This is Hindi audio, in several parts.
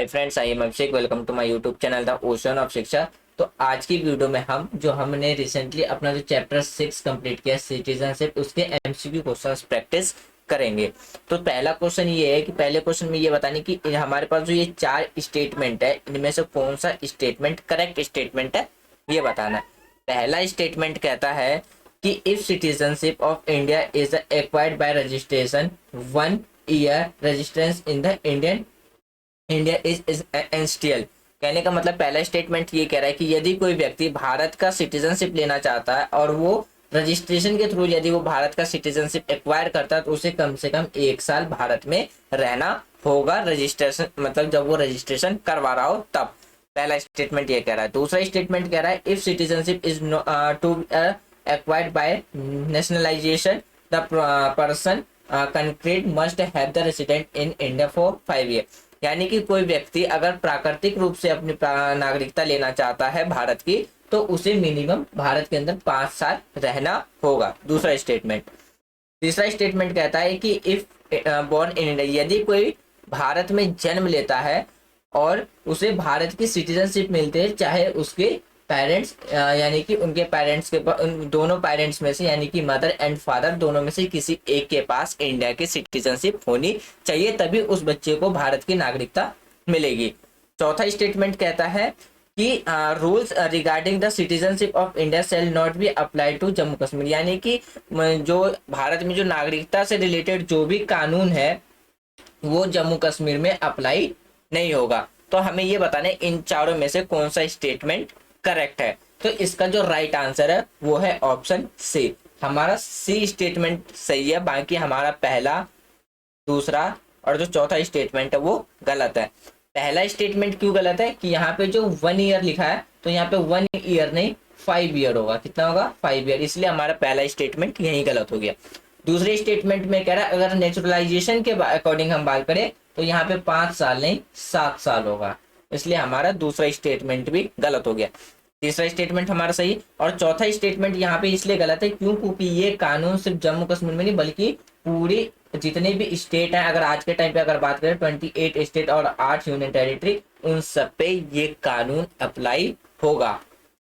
Hi friends, I am Abhishek. Welcome to my YouTube channel the ocean of Shiksha. तो आज की वीडियो में हमने रिसेंटली अपना जो चैप्टर 6 कंप्लीट किया सिटीजनशिप, उसके एमसीक्यू क्वेश्चंस प्रैक्टिस करेंगे। तो पहला क्वेश्चन ये है कि पहले क्वेश्चन में ये बताने कि हमारे पास जो ये 4 स्टेटमेंट है, इनमें से कौन सा स्टेटमेंट करेक्ट स्टेटमेंट है ये बताना है। पहला स्टेटमेंट कहता है कि if citizenship of India is acquired by registration 1 year residence in the India is essential. कहने का मतलब पहला स्टेटमेंट ये कह रहा है कि यदि कोई व्यक्ति भारत का सिटीजनशिप लेना चाहता है और वो रजिस्ट्रेशन के थ्रू यदि वो भारत का सिटीजनशिप एक्वायर करता है तो उसे कम से कम 1 साल भारत में रहना होगा। रजिस्ट्रेशन मतलब जब वो रजिस्ट्रेशन करवा रहा हो तब। पहला स्टेटमेंट ये कह रहा है। दूसरा स्टेटमेंट कह रहा है if citizenship is to acquired by nationalisation the person concrete must have the resident in India for 5 year. यानी कि कोई व्यक्ति अगर प्राकृतिक रूप से अपनी नागरिकता लेना चाहता है भारत की, तो उसे मिनिमम भारत के अंदर 5 साल रहना होगा। दूसरा स्टेटमेंट। तीसरा स्टेटमेंट कहता है कि इफ बोर्न इन इंडिया, यदि कोई भारत में जन्म लेता है और उसे भारत की सिटीजनशिप मिलती है, चाहे उसके पेरेंट्स यानी कि उनके पेरेंट्स के उन दोनों पेरेंट्स में से यानी कि मदर एंड फादर दोनों में से किसी एक के पास इंडिया की सिटीजनशिप होनी चाहिए, तभी उस बच्चे को भारत की नागरिकता मिलेगी। चौथा स्टेटमेंट कहता है कि rules regarding the citizenship of India shall not be apply to Jammu Kashmir. यानी कि जो भारत में जो नागरिकता से रिलेटेड जो भी कानून है वो जम्मू कश्मीर में अप्लाई नहीं होगा। तो हमें ये बताना है इन चारों में से कौन सा स्टेटमेंट करेक्ट है। तो इसका जो राइट आंसर है वो है ऑप्शन सी। हमारा सी स्टेटमेंट सही है, बाकी हमारा पहला, दूसरा और जो चौथा स्टेटमेंट है वो गलत है। पहला स्टेटमेंट क्यों गलत है कि यहाँ पे जो 1 ईयर लिखा है तो यहाँ पे 1 ईयर नहीं 5 ईयर होगा। कितना होगा? 5 ईयर। इसलिए हमारा पहला स्टेटमेंट यही गलत हो गया। दूसरे स्टेटमेंट में कह रहा है अगर नेचुरलाइजेशन के अकॉर्डिंग हम बात करें तो यहाँ पे 5 साल नहीं 7 साल होगा। इसलिए हमारा दूसरा स्टेटमेंट भी गलत हो गया। तीसरा स्टेटमेंट हमारा सही। और चौथा स्टेटमेंट यहाँ पे इसलिए गलत है क्योंकि ये कानून सिर्फ जम्मू कश्मीर में नहीं बल्कि पूरी जितने भी स्टेट हैं, अगर आज के टाइम पे अगर बात करें 28 स्टेट और 8 यूनियन टेरिटरी, उन सब पे ये कानून अप्लाई होगा।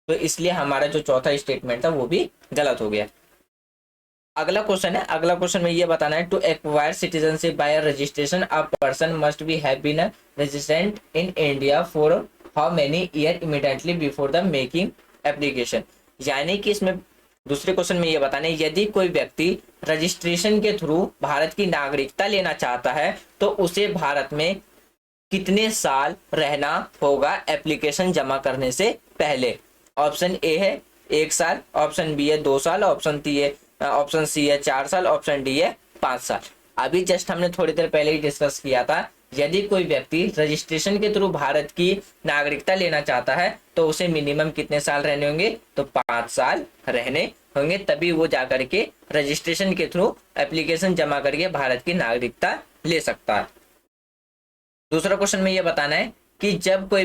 तो इसलिए हमारा जो चौथा स्टेटमेंट था वो भी गलत हो गया। अगला क्वेश्चन है। अगला क्वेश्चन में ये बताना है to acquire citizenship by registration a person must be have been resident in India for how many year immediately before the making application. यानी कि इसमें दूसरे क्वेश्चन में ये बताना है यदि कोई व्यक्ति रजिस्ट्रेशन के थ्रू भारत की नागरिकता लेना चाहता है तो उसे भारत में कितने साल रहना होगा एप्लीकेशन जमा करने से पहले। ऑप्शन ए है 1 साल, ऑप्शन बी है 2 साल, ऑप्शन सी है 4 साल, ऑप्शन डी है 5 साल। अभी जस्ट हमने थोड़ी देर पहले ही डिस्कस किया था, यदि कोई व्यक्ति रजिस्ट्रेशन के थ्रू भारत की नागरिकता लेना चाहता है तो उसे मिनिमम कितने साल रहने होंगे? तो 5 साल रहने होंगे, तभी वो जाकर के रजिस्ट्रेशन के थ्रू एप्लीकेशन जमा करके भारत की नागरिकता ले सकता है। दूसरा क्वेश्चन में ये बताना है कि जब कोई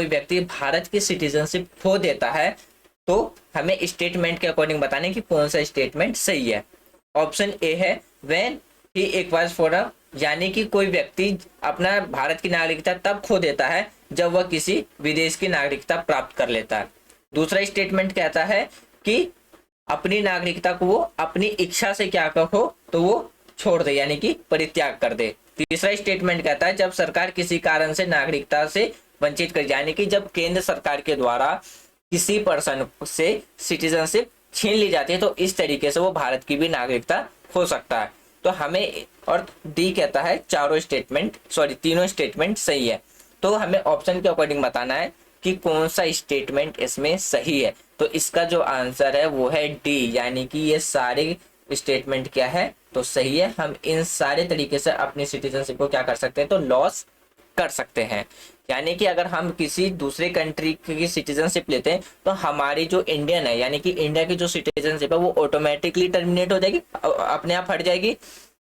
व्यक्ति भारत की सिटीजनशिप खो देता है तो हमें स्टेटमेंट के अकॉर्डिंग बताने कि कौन सा स्टेटमेंट सही है। ऑप्शन ए है when he acquires for a, यानी कि कोई व्यक्ति अपना भारत की नागरिकता तब खो देता है जब वह किसी विदेश की नागरिकता प्राप्त कर लेता है। दूसरा स्टेटमेंट कहता है कि अपनी नागरिकता को वो अपनी इच्छा से क्या कहो तो वो छोड़ दे, यानी कि परित्याग कर दे। तीसरा स्टेटमेंट कहता है जब सरकार किसी कारण से नागरिकता से वंचित कर, यानी कि जब केंद्र सरकार के द्वारा किसी पर्सन से सिटीजनशिप छीन ली जाती है तो इस तरीके से वो भारत की भी नागरिकता खो सकता है। तो हमें, और डी कहता है तीनों स्टेटमेंट सही है। तो हमें ऑप्शन के अकॉर्डिंग बताना है कि कौन सा स्टेटमेंट इसमें सही है। तो इसका जो आंसर है वो है डी, यानी कि ये सारे स्टेटमेंट क्या है तो सही है। हम इन सारे तरीके से अपनी सिटीजनशिप को क्या कर सकते हैं तो लॉस कर सकते हैं। यानी कि अगर हम किसी दूसरे कंट्री की सिटीजनशिप लेते हैं तो हमारी जो इंडियन है यानी कि इंडिया की जो सिटीजनशिप है वो ऑटोमेटिकली टर्मिनेट हो जाएगी, अपने आप हट जाएगी।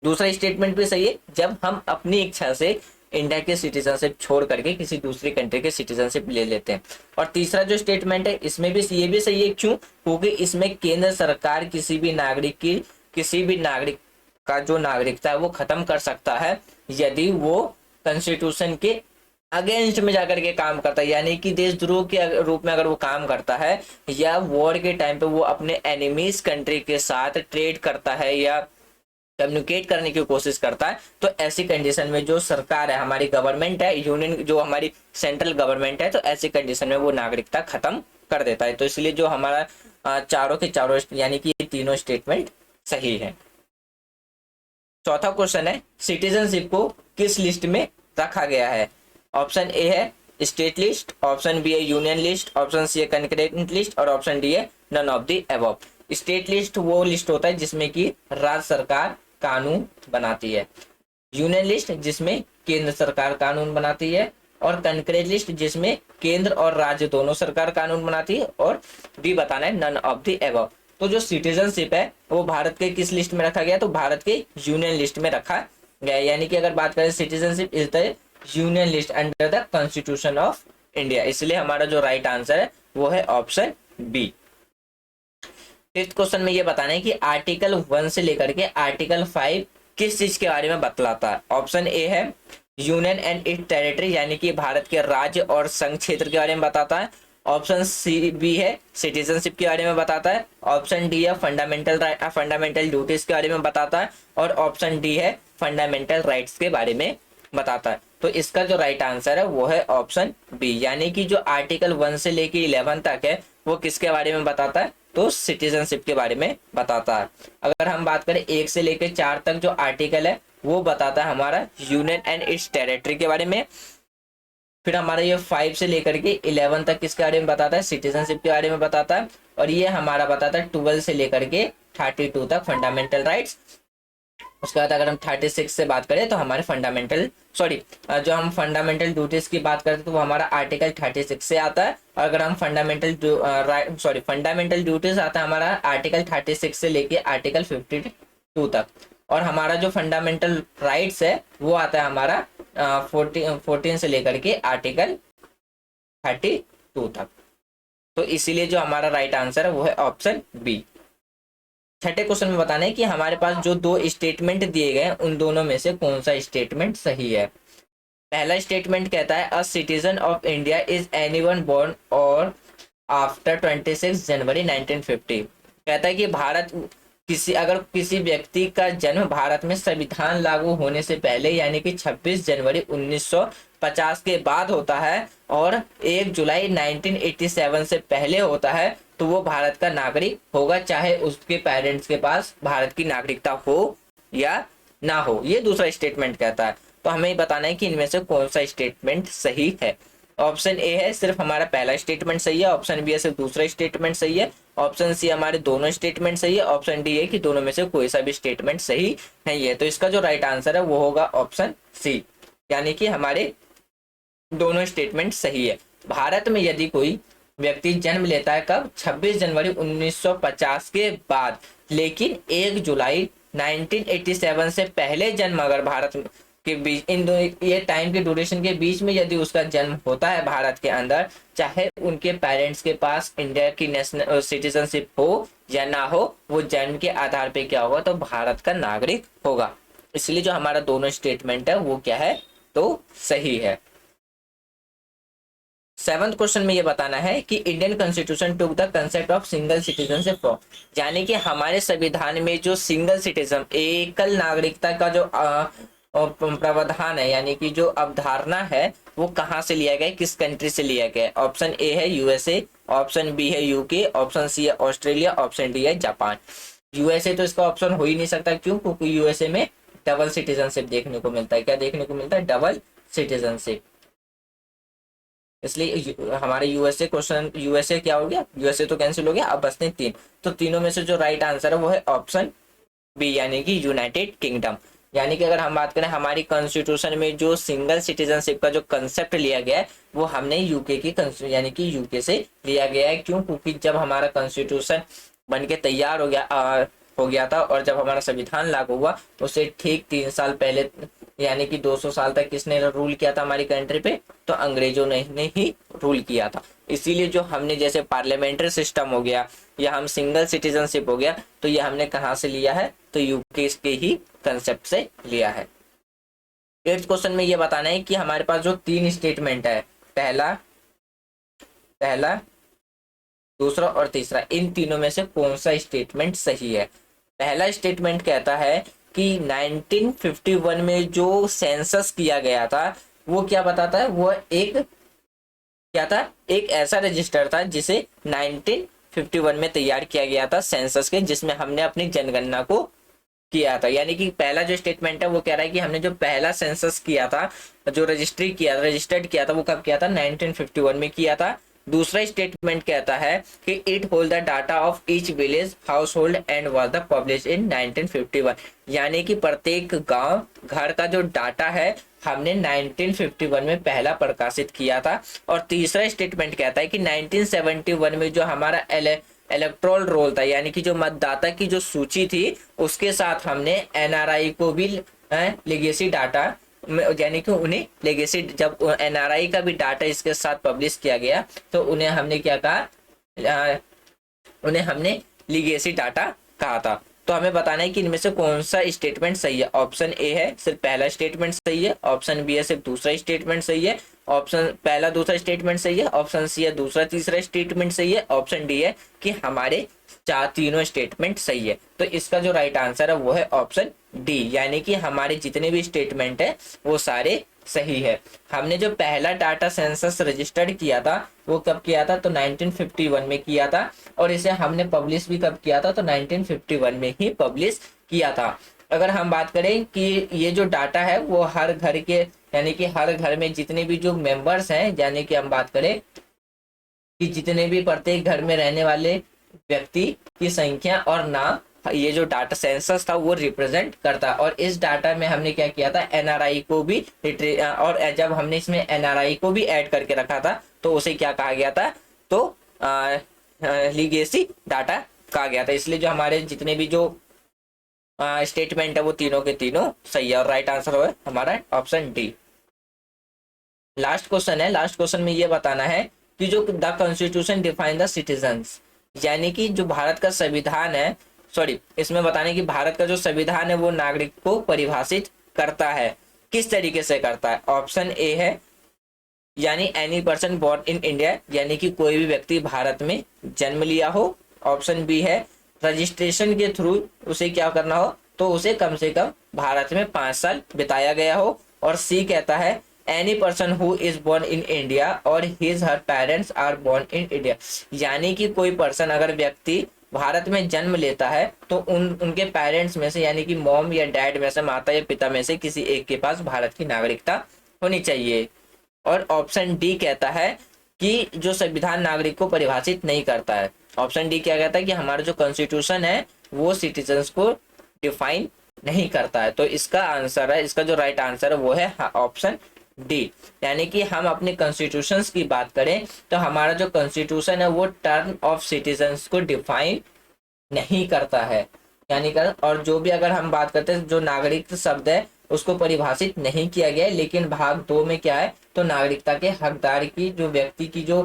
दूसरा स्टेटमेंट भी सही है, जब हम अपनी इच्छा से इंडिया की सिटीजनशिप छोड़ करके किसी दूसरी कंट्री की सिटीजनशिप ले लेते हैं। और तीसरा जो स्टेटमेंट है इसमें भी ये भी सही है। क्यों? क्योंकि इसमें केंद्र सरकार किसी भी नागरिक का जो नागरिकता है वो खत्म कर सकता है यदि वो कॉन्स्टिट्यूशन के अगेंस्ट में जाकर के काम करता है, यानी कि देशद्रोह के रूप में अगर वो काम करता है या वॉर के टाइम पे वो अपने एनिमीज कंट्री के साथ ट्रेड करता है या कम्युनिकेट करने की कोशिश करता है, तो ऐसी कंडीशन में जो सरकार है, हमारी गवर्नमेंट है, यूनियन जो हमारी सेंट्रल गवर्नमेंट है, तो ऐसी कंडीशन में वो नागरिकता खत्म कर देता है। तो इसलिए जो हमारा चारों के चारों यानी कि ये तीनों स्टेटमेंट सही है। चौथा क्वेश्चन है सिटीजनशिप को किस लिस्ट में रखा गया है। ऑप्शन ए है स्टेट लिस्ट, ऑप्शन बी है यूनियन लिस्ट, ऑप्शन सी है कंकरेंट लिस्ट और ऑप्शन डी है none of the above. State list वो लिस्ट होता है जिसमें कि राज्य सरकार कानून बनाती है, यूनियन लिस्ट जिसमें केंद्र सरकार कानून बनाती है, और कंकरेंट लिस्ट जिसमें केंद्र और राज्य दोनों सरकार कानून बनाती है, और डी बताना है नन ऑफ द अबव। तो जो सिटीजनशिप है वो भारत के किस लिस्ट में रखा गया, तो भारत के यूनियन लिस्ट में रखा गया, यानी कि अगर बात करें citizenship is the union list under the constitution of India, इसलिए हमारा जो राइट आंसर है वो है ऑप्शन बी। फिफ्थ क्वेश्चन में ये बताना है कि आर्टिकल 1 से लेकर के आर्टिकल 5 किस चीज के बारे में बतलाता है। ऑप्शन ए है यूनियन एंड इट्स टेरिटरी, यानी कि भारत के राज्य और संघ क्षेत्र के बारे में बताता है। ऑप्शन सी बी है सिटीजनशिप के बारे में बताता है। ऑप्शन डी है फंडामेंटल ड्यूटीज के बारे में बताता है, और ऑप्शन डी है फंडामेंटल राइट्स के बारे में बताता है। तो इसका जो राइट आंसर है वो है ऑप्शन बी, यानी कि जो आर्टिकल 1 से लेके 11 तक है वो किसके बारे में बताता है, तो सिटीजनशिप के बारे में बताता है। अगर हम बात करें 1 से लेकर 4 तक जो आर्टिकल है वो बताता है हमारा यूनियन एंड इट्स टेरिटरी के बारे में। फिर हमारा ये 5 से लेकर के 11 तक किसके बारे में बताता है, सिटीजनशिप के बारे में बताता है। और ये हमारा बताता है 12 से लेकर के 32 तक फंडामेंटल राइट्स। उसके बाद अगर हम 36 से बात करें तो हमारे जो हम फंडामेंटल ड्यूटीज की बात करते हैं तो वो हमारा आर्टिकल 36 से आता है। और अगर हम फंडामेंटल ड्यूटीज आता है हमारा आर्टिकल 36 से लेके आर्टिकल 52 तक। और हमारा जो फंडामेंटल राइट्स है वो आता है हमारा 14 से लेकर के आर्टिकल 32 तक। तो इसीलिए जो हमारा राइट आंसर है वो है ऑप्शन बी। छठे क्वेश्चन में बताना है कि हमारे पास जो दो स्टेटमेंट दिए गए हैं उन दोनों में से कौन सा स्टेटमेंट सही है। पहला स्टेटमेंट कहता है a citizen of India is anyone born or after 26 January 1950। कहता है कि अगर किसी व्यक्ति का जन्म भारत में संविधान लागू होने से पहले यानी कि 26 जनवरी 1950 के बाद होता है और 1 जुलाई 1987 से पहले होता है तो वो भारत का नागरिक होगा, चाहे उसके पेरेंट्स के पास भारत की नागरिकता हो या ना हो। ये दूसरा स्टेटमेंट कहता है। तो हमें बताना है कि इनमें से कौन सा स्टेटमेंट सही है। ऑप्शन ए है सिर्फ हमारा पहला स्टेटमेंट सही है, ऑप्शन बी है सिर्फ दूसरा स्टेटमेंट सही है, ऑप्शन सी हमारे दोनों स्टेटमेंट सही है, ऑप्शन डी है कि दोनों में से कोई सा भी स्टेटमेंट सही नहीं है। तो इसका जो राइट आंसर है वो होगा ऑप्शन सी, यानी कि हमारे दोनों स्टेटमेंट सही है। भारत में यदि कोई व्यक्ति जन्म लेता है कब, 26 जनवरी 1950 के बाद, लेकिन 1 जुलाई 1987 से पहले जन्म अगर भारत के बीच ये टाइम के ड्यूरेशन के बीच में यदि उसका जन्म होता है भारत के अंदर, चाहे उनके पेरेंट्स के पास इंडिया की नेशनल सिटीजनशिप हो या ना हो, वो जन्म के आधार पे क्या होगा, तो भारत का नागरिक होगा। इसलिए जो हमारा दोनों स्टेटमेंट है वो क्या है, तो सही है। 7th क्वेश्चन में ये बताना है कि Indian constitution took the concept of single citizenship from, यानी कि हमारे संविधान में जो सिंगल सिटीजन एकल नागरिकता का जो प्रावधान है यानी कि जो अवधारणा है वो कहाँ से लिया गया है, किस कंट्री से लिया गया है। ऑप्शन ए है यूएसए, ऑप्शन बी है यूके, ऑप्शन सी है ऑस्ट्रेलिया, ऑप्शन डी है जापान। यूएसए तो इसका ऑप्शन हो ही नहीं सकता, क्यों, क्योंकि यूएसए में डबल सिटीजनशिप देखने को मिलता है। क्या देखने को मिलता है, डबल सिटीजनशिप। इसलिए हमारे यूएसए क्वेश्चन, यूएसए क्या हो गया, यूएसए तो कैंसिल हो गया, अब बचते 3। तो तीनों में से जो राइट आंसर है वो है ऑप्शन बी, यानी कि यूनाइटेड किंगडम। यानी कि अगर हम बात करें हमारी कॉन्स्टिट्यूशन में जो सिंगल सिटीजनशिप का जो कंसेप्ट लिया गया है वो हमने यूके की यानी कि यूके से लिया गया है। क्यों, क्योंकि जब हमारा कॉन्स्टिट्यूशन बन के तैयार हो गया था और जब हमारा संविधान लागू हुआ उससे ठीक 3 साल पहले यानी कि 200 साल तक किसने रूल किया था हमारी कंट्री पे, तो अंग्रेजों ने ही रूल किया था। इसीलिए जो हमने जैसे पार्लियामेंट्री सिस्टम हो गया या हम सिंगल सिटीजनशिप हो गया, तो ये हमने कहाँ से लिया है, तो यूके के ही कंसेप्ट से लिया है। 8th क्वेश्चन में ये बताना है कि हमारे पास जो 3 स्टेटमेंट है, पहला पहला दूसरा और तीसरा, इन तीनों में से कौन सा स्टेटमेंट सही है। पहला स्टेटमेंट कहता है कि 1951 में जो सेंसस किया गया था वो क्या बताता है, वो एक क्या था, एक ऐसा रजिस्टर था जिसे 1951 में तैयार किया गया था सेंसस के, जिसमें हमने अपनी जनगणना को किया था। यानी कि पहला जो स्टेटमेंट है वो कह रहा है कि हमने जो पहला सेंसस किया था, जो रजिस्टर्ड किया था, वो कब किया था, 1951 में किया था। दूसरा स्टेटमेंट कहता है कि it hold the data of each village house hold and was the publish in 1951। यानी कि प्रत्येक गांव घर का जो डाटा है हमने 1951 में पहला प्रकाशित किया था। और तीसरा स्टेटमेंट कहता है कि 1971 में जो हमारा इलेक्टोरल रोल था, यानी कि जो मतदाता की जो सूची थी, उसके साथ हमने एनआरआई को भी लेगेसी डाटा, यानी कि उन्हें लेगेसी, जब एनआरआई का भी डाटा इसके साथ पब्लिश किया गया तो उन्हें हमने क्या कहा, उन्हें हमने लीगेसी डाटा कहा था। तो हमें बताना है कि इनमें से कौन सा स्टेटमेंट सही है। ऑप्शन ए है सिर्फ पहला स्टेटमेंट सही है, ऑप्शन बी है सिर्फ दूसरा स्टेटमेंट सही है, ऑप्शन पहला दूसरा स्टेटमेंट सही है, ऑप्शन सी है दूसरा तीसरा स्टेटमेंट सही है, ऑप्शन डी है कि हमारे तीनों स्टेटमेंट सही है। तो इसका जो राइट आंसर है वो है ऑप्शन डी, यानी कि हमारे जितने भी स्टेटमेंट है वो सारे सही है। हमने जो पहला डाटा सेंसस रजिस्टर्ड किया था वो कब किया था, तो 1951 में किया था। और इसे हमने पब्लिश भी कब किया था, तो 1951 में ही पब्लिश किया था। अगर हम बात करें कि ये जो डाटा है वो हर घर के, यानी कि हर घर में जितने भी जो मेंबर्स हैं, यानी कि हम बात करें कि जितने भी प्रत्येक घर में रहने वाले व्यक्ति की संख्या और नाम, ये जो डाटा सेंसस था वो रिप्रेजेंट करता। और इस डाटा में हमने क्या किया था, एनआरआई को भी, और जब हमने इसमें एनआरआई को भी ऐड करके रखा था तो उसे क्या कहा गया था, तो लीगेसी डाटा कहा गया था। इसलिए जो हमारे जितने भी जो स्टेटमेंट है वो तीनों के तीनों सही है और राइट आंसर है हमारा ऑप्शन डी। लास्ट क्वेश्चन है, लास्ट क्वेश्चन में ये बताना है कि जो the constitution define the citizens, यानी कि जो भारत का संविधान है, इसमें बताने कि भारत का जो संविधान है वो नागरिक को परिभाषित करता है। किस तरीके से करता है। ऑप्शन ए है यानी any person born in India, यानी कि कोई भी व्यक्ति भारत में जन्म लिया हो। ऑप्शन बी है रजिस्ट्रेशन के थ्रू उसे क्या करना हो, तो उसे कम से कम भारत में 5 साल बिताया गया हो। और सी कहता है any person who is born in India और his her parents are born in India, यानी कि कोई पर्सन, अगर व्यक्ति भारत में जन्म लेता है तो उनके पेरेंट्स में से, यानी कि मॉम या डैड में से, माता या पिता में से किसी एक के पास भारत की नागरिकता होनी चाहिए। और ऑप्शन डी कहता है कि जो संविधान नागरिक को परिभाषित नहीं करता है। ऑप्शन डी क्या कहता है कि हमारा जो कॉन्स्टिट्यूशन है वो सिटीजन्स को डिफाइन नहीं करता है। तो इसका आंसर है, इसका जो राइट आंसर है वो है ऑप्शन डी, यानी कि हम अपने कॉन्स्टिट्यूशन की बात करें तो हमारा जो कॉन्स्टिट्यूशन है वो टर्म ऑफ सिटीजन्स को डिफाइन नहीं करता है, यानी कर, और जो भी अगर हम बात करते हैं जो नागरिक शब्द है उसको परिभाषित नहीं किया गया है, लेकिन भाग 2 में क्या है, तो नागरिकता के हकदार की जो व्यक्ति की जो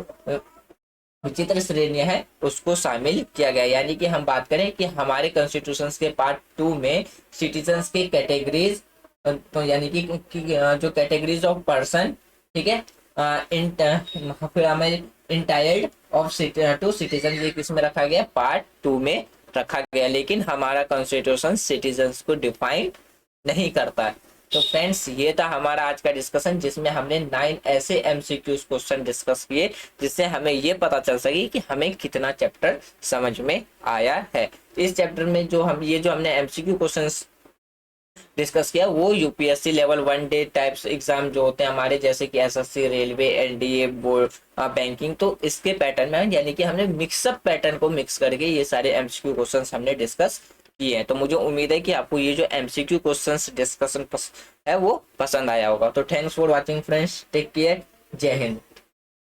विचित्र श्रेणियां है उसको शामिल किया गया। यानी कि हम बात करें कि हमारे कॉन्स्टिट्यूशन के पार्ट 2 में सिटीजन्स के कैटेगरीज, तो यानी कि जो कैटेगरीज ऑफ पर्सन, ठीक है, फिर हमें इंटायर्ड ऑफ टू सिटीजन, ये किसमें रखा गया, पार्ट 2 में रखा गया। लेकिन हमारा कॉन्स्टिट्यूशन सिटीजन्स को डिफाइन नहीं करता है। तो फ्रेंड्स ये था हमारा आज का डिस्कशन, जिसमें हमने 9 ऐसे एमसीक्यूज क्वेश्चन डिस्कस किए जिससे हमें ये पता चल सके कि हमें कितना चैप्टर समझ में आया है। इस चैप्टर में जो हमने एमसीक्यू क्वेश्चंस डिस्कस किया वो UPSC level 1 day types exam जो होते हैं हमारे, जैसे कि SSC, railway, NDA, board, banking, तो इसके पैटर्न में, यानी कि हमने मिक्सअप पैटर्न को मिक्स करके ये सारे एमसीक्यू क्वेश्चंस हमने डिस्कस किए हैं। तो मुझे उम्मीद है कि आपको ये जो एमसीक्यू क्वेश्चंस डिस्कशन है वो पसंद आया होगा। तो thanks for watching friends, take care, जय हिंद।